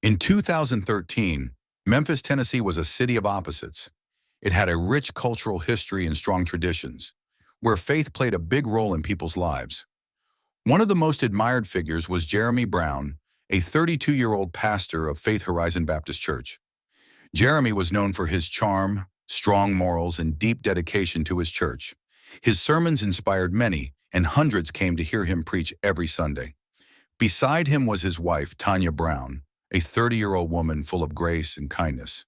In 2013, Memphis, Tennessee was a city of opposites. It had a rich cultural history and strong traditions, where faith played a big role in people's lives. One of the most admired figures was Jeremy Brown, a 32-year-old pastor of Faith Horizon Baptist Church. Jeremy was known for his charm, strong morals, and deep dedication to his church. His sermons inspired many, and hundreds came to hear him preach every Sunday. Beside him was his wife, Tanya Brown, a 30-year-old woman full of grace and kindness.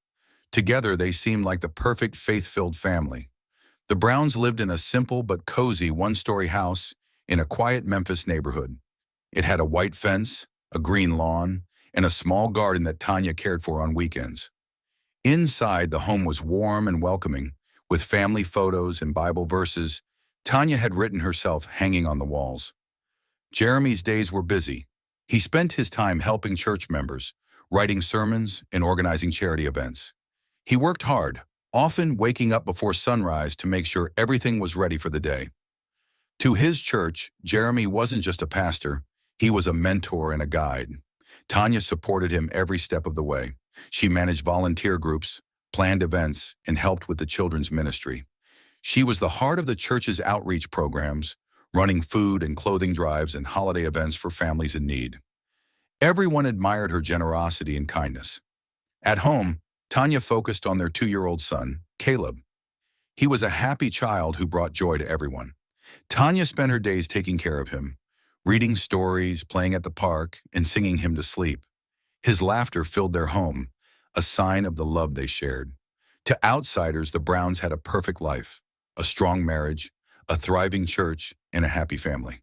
Together, they seemed like the perfect faith-filled family. The Browns lived in a simple but cozy one-story house in a quiet Memphis neighborhood. It had a white fence, a green lawn, and a small garden that Tanya cared for on weekends. Inside, the home was warm and welcoming, with family photos and Bible verses Tanya had written herself hanging on the walls. Jeremy's days were busy. He spent his time helping church members, writing sermons, and organizing charity events. He worked hard, often waking up before sunrise to make sure everything was ready for the day. To his church, Jeremy wasn't just a pastor, he was a mentor and a guide. Tanya supported him every step of the way. She managed volunteer groups, planned events, and helped with the children's ministry. She was the heart of the church's outreach programs, running food and clothing drives and holiday events for families in need. Everyone admired her generosity and kindness. At home, Tanya focused on their 2-year-old son, Caleb. He was a happy child who brought joy to everyone. Tanya spent her days taking care of him, reading stories, playing at the park, and singing him to sleep. His laughter filled their home, a sign of the love they shared. To outsiders, the Browns had a perfect life, a strong marriage, a thriving church, and a happy family.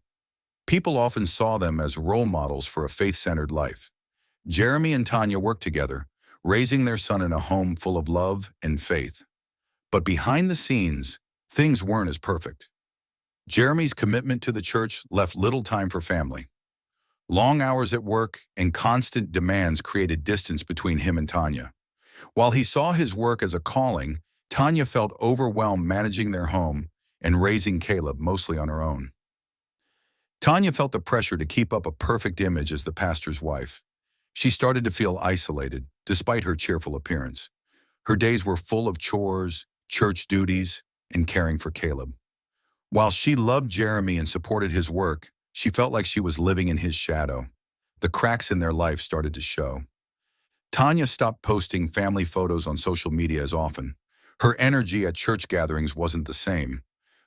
People often saw them as role models for a faith-centered life. Jeremy and Tanya worked together, raising their son in a home full of love and faith. But behind the scenes, things weren't as perfect. Jeremy's commitment to the church left little time for family. Long hours at work and constant demands created distance between him and Tanya. While he saw his work as a calling, Tanya felt overwhelmed managing their home and raising Caleb mostly on her own. Tanya felt the pressure to keep up a perfect image as the pastor's wife. She started to feel isolated, despite her cheerful appearance. Her days were full of chores, church duties, and caring for Caleb. While she loved Jeremy and supported his work, she felt like she was living in his shadow. The cracks in their life started to show. Tanya stopped posting family photos on social media as often. Her energy at church gatherings wasn't the same.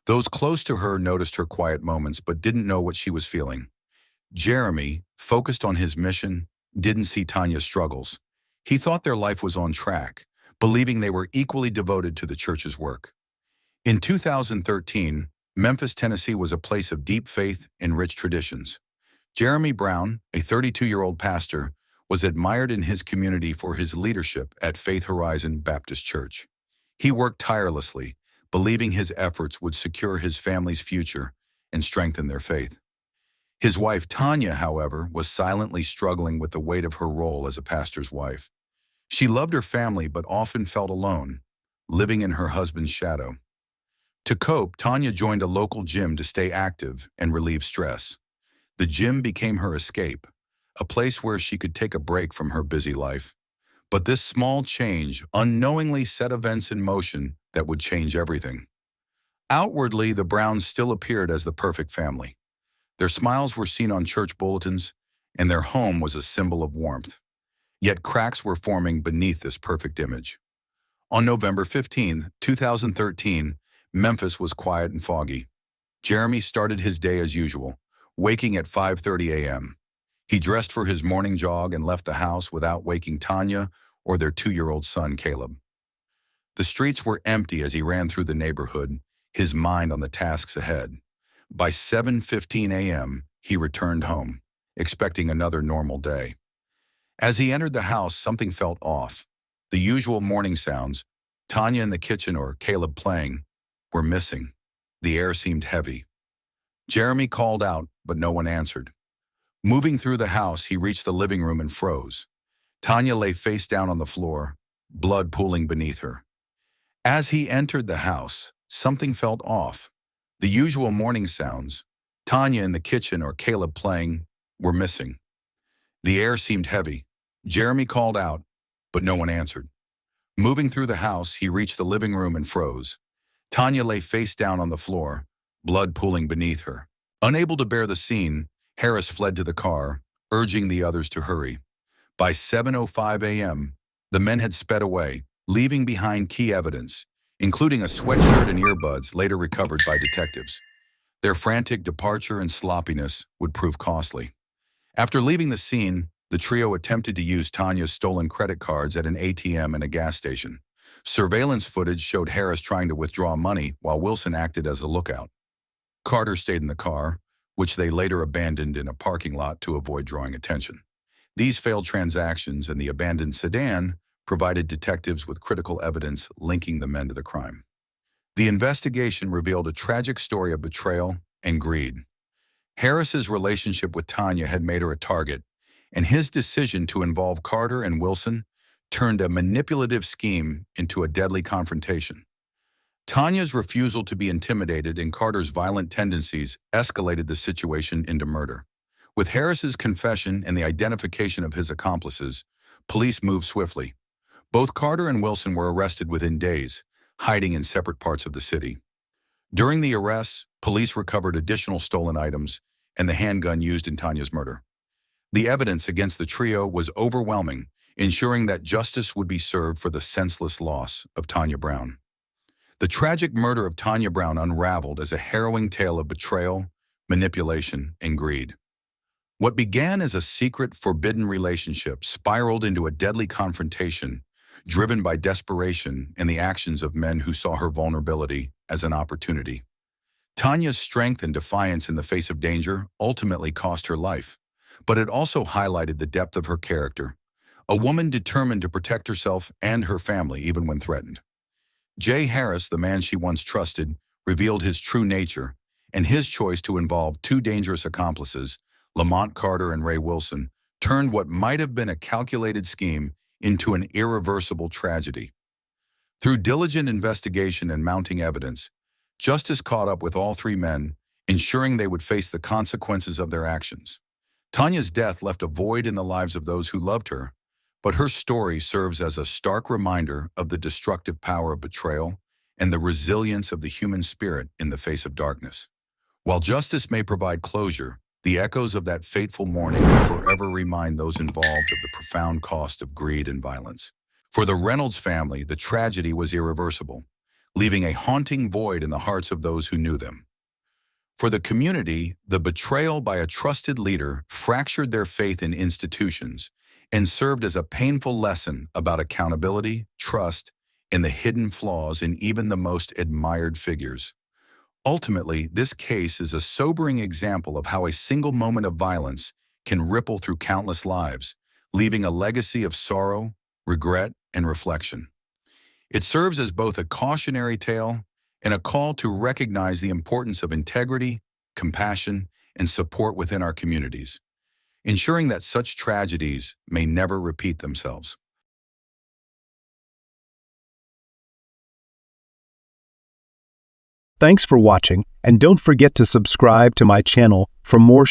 Those close to her noticed her quiet moments but didn't know what she was feeling. Jeremy, focused on his mission, didn't see Tanya's struggles. He thought their life was on track, believing they were equally devoted to the church's work. In 2013, Memphis, Tennessee was a place of deep faith and rich traditions. Jeremy Brown, a 32-year-old pastor, was admired in his community for his leadership at Faith Horizon Baptist Church. He worked tirelessly, believing his efforts would secure his family's future and strengthen their faith. His wife, Tanya, however, was silently struggling with the weight of her role as a pastor's wife. She loved her family but often felt alone, living in her husband's shadow. To cope, Tanya joined a local gym to stay active and relieve stress. The gym became her escape, a place where she could take a break from her busy life. But this small change unknowingly set events in motion that would change everything. Outwardly, the Browns still appeared as the perfect family. Their smiles were seen on church bulletins, and their home was a symbol of warmth. Yet cracks were forming beneath this perfect image. On November 15, 2013, Memphis was quiet and foggy. Jeremy started his day as usual, waking at 5:30 a.m. He dressed for his morning jog and left the house without waking Tanya or their 2-year-old son, Caleb. The streets were empty as he ran through the neighborhood, his mind on the tasks ahead. By 7:15 a.m., he returned home, expecting another normal day. As he entered the house, something felt off. The usual morning sounds, Tanya in the kitchen or Caleb playing, were missing. The air seemed heavy. Jeremy called out, but no one answered. Moving through the house, he reached the living room and froze. Tanya lay face down on the floor, blood pooling beneath her. As he entered the house, something felt off. The usual morning sounds, Tanya in the kitchen or Caleb playing, were missing. The air seemed heavy. Jeremy called out, but no one answered. Moving through the house, he reached the living room and froze. Tanya lay face down on the floor, blood pooling beneath her. Unable to bear the scene, Harris fled to the car, urging the others to hurry. By 7:05 a.m., the men had sped away, leaving behind key evidence, including a sweatshirt and earbuds later recovered by detectives. Their frantic departure and sloppiness would prove costly. After leaving the scene, the trio attempted to use Tanya's stolen credit cards at an ATM and a gas station. Surveillance footage showed Harris trying to withdraw money while Wilson acted as a lookout. Carter stayed in the car, which they later abandoned in a parking lot to avoid drawing attention. These failed transactions and the abandoned sedan provided detectives with critical evidence linking the men to the crime. The investigation revealed a tragic story of betrayal and greed. Harris's relationship with Tanya had made her a target, and his decision to involve Carter and Wilson turned a manipulative scheme into a deadly confrontation. Tanya's refusal to be intimidated and Carter's violent tendencies escalated the situation into murder. With Harris's confession and the identification of his accomplices, police moved swiftly. Both Carter and Wilson were arrested within days, hiding in separate parts of the city. During the arrests, police recovered additional stolen items and the handgun used in Tanya's murder. The evidence against the trio was overwhelming, ensuring that justice would be served for the senseless loss of Tanya Brown. The tragic murder of Tanya Brown unraveled as a harrowing tale of betrayal, manipulation, and greed. What began as a secret, forbidden relationship spiraled into a deadly confrontation, driven by desperation and the actions of men who saw her vulnerability as an opportunity. Tanya's strength and defiance in the face of danger ultimately cost her life, but it also highlighted the depth of her character, a woman determined to protect herself and her family even when threatened. Jay Harris, the man she once trusted, revealed his true nature, and his choice to involve two dangerous accomplices, Lamont Carter and Ray Wilson, turned what might have been a calculated scheme into an irreversible tragedy. Through diligent investigation and mounting evidence, justice caught up with all three men, ensuring they would face the consequences of their actions. Tanya's death left a void in the lives of those who loved her, but her story serves as a stark reminder of the destructive power of betrayal and the resilience of the human spirit in the face of darkness. While justice may provide closure, the echoes of that fateful morning will forever remind those involved of the profound cost of greed and violence. For the Reynolds family, the tragedy was irreversible, leaving a haunting void in the hearts of those who knew them. For the community, the betrayal by a trusted leader fractured their faith in institutions and served as a painful lesson about accountability, trust, and the hidden flaws in even the most admired figures. Ultimately, this case is a sobering example of how a single moment of violence can ripple through countless lives, leaving a legacy of sorrow, regret, and reflection. It serves as both a cautionary tale and a call to recognize the importance of integrity, compassion, and support within our communities, ensuring that such tragedies may never repeat themselves. Thanks for watching, and don't forget to subscribe to my channel for more